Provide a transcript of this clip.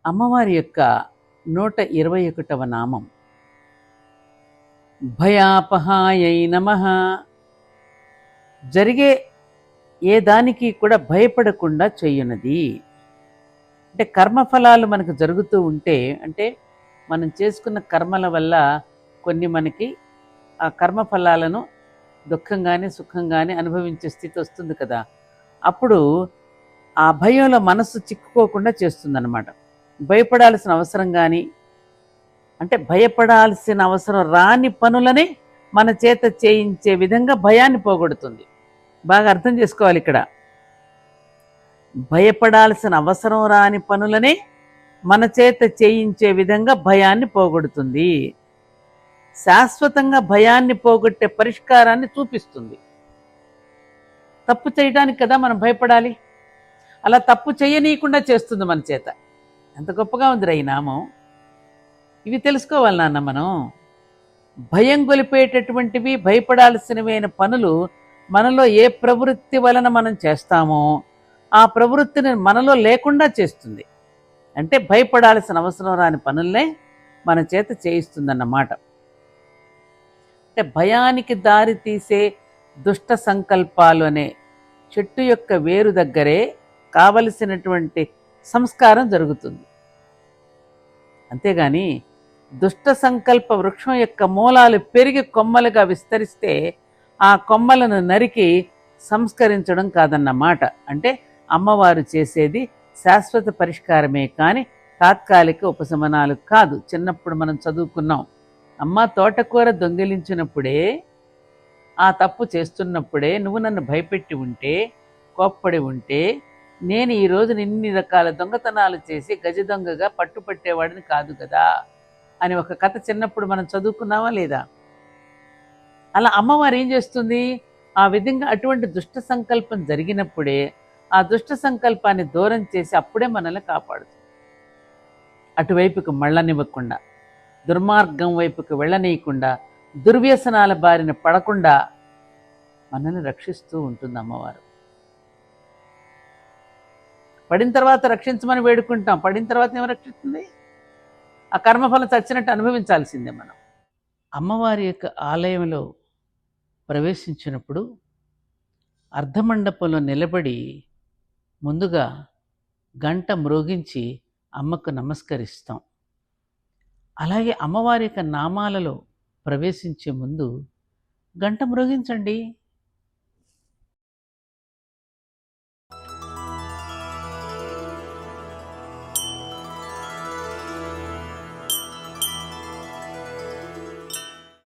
అమ్మవారి యొక్క 121వ నామం భయాపహాయై నమః. జరిగే ఏ దానికి కూడా భయపడకుండా చెయ్యునది. అంటే కర్మఫలాలు మనకు జరుగుతూ ఉంటే, అంటే మనం చేసుకున్న కర్మల వల్ల కొన్ని మనకి ఆ కర్మఫలాలను దుఃఖంగానే సుఖంగానే అనుభవించే స్థితి వస్తుంది కదా. అప్పుడు ఆ భయంలో మనస్సు చిక్కుకోకుండా చేస్తుందన్నమాట. భయపడాల్సిన అవసరం కానీ, అంటే భయపడాల్సిన అవసరం రాని పనులని మన చేత చేయించే విధంగా భయాన్ని పోగొడుతుంది. బాగా అర్థం చేసుకోవాలి ఇక్కడ. భయపడాల్సిన అవసరం రాని పనులనే మన చేత చేయించే విధంగా భయాన్ని పోగొడుతుంది. శాశ్వతంగా భయాన్ని పోగొట్టే పరిష్కారాన్ని చూపిస్తుంది. తప్పు చేయడానికి కదా మనం భయపడాలి. అలా తప్పు చేయనీయకుండా చేస్తుంది మన చేత. ఎంత గొప్పగా ఉందిరా ఈ నామం. ఇవి తెలుసుకోవాలి నాన్న మనం. భయం గొలిపేటటువంటివి, భయపడాల్సినవైన పనులు మనలో ఏ ప్రవృత్తి వలన మనం చేస్తామో ఆ ప్రవృత్తిని మనలో లేకుండా చేస్తుంది. అంటే భయపడాల్సిన అవసరం రాని పనులనే మన చేత చేయిస్తుందన్నమాట. అంటే భయానికి దారి తీసే దుష్ట సంకల్పాలు అనే చెట్టు యొక్క వేరు దగ్గరే కావలసినటువంటి సంస్కారం జరుగుతుంది. అంతేగాని దుష్ట సంకల్ప వృక్షం యొక్క మూలాలు పెరిగి కొమ్మలుగా విస్తరిస్తే ఆ కొమ్మలను నరికి సంస్కరించడం కాదన్నమాట. అంటే అమ్మవారు చేసేది శాశ్వత పరిష్కారమే కానీ తాత్కాలిక ఉపశమనాలు కాదు. చిన్నప్పుడు మనం చదువుకున్నాం, అమ్మ తోటకూర దొంగిలించినప్పుడే, ఆ తప్పు చేస్తున్నప్పుడే నువ్వు నన్ను భయపెట్టి ఉంటే, కోప్పడి ఉంటే, నేను ఈరోజు ఇన్ని రకాల దొంగతనాలు చేసి గజ దొంగగా పట్టుపట్టేవాడిని కాదు కదా అని ఒక కథ చిన్నప్పుడు మనం చదువుకున్నావా లేదా? అలా అమ్మవారు ఏం చేస్తుంది? ఆ విధంగా అటువంటి దుష్ట సంకల్పం జరిగినప్పుడే ఆ దుష్ట సంకల్పాన్ని దూరం చేసి అప్పుడే మనల్ని కాపాడుతుంది. అటువైపుకు మళ్ళనివ్వకుండా, దుర్మార్గం వైపుకు వెళ్ళనీయకుండా, దుర్వ్యసనాల బారిన పడకుండా మనల్ని రక్షిస్తూ ఉంటుంది అమ్మవారు. పడిన తర్వాత రక్షించమని వేడుకుంటాం, పడిన తర్వాత ఏమో రక్షిస్తుంది? ఆ కర్మఫలం చచ్చినట్టు అనుభవించాల్సిందే మనం. అమ్మవారి యొక్క ఆలయంలో ప్రవేశించినప్పుడు అర్ధమండపంలో నిలబడి ముందుగా గంట మ్రోగించి అమ్మకు నమస్కరిస్తాం. అలాగే అమ్మవారి యొక్క నామాలలో ప్రవేశించే ముందు గంట మ్రోగించండి.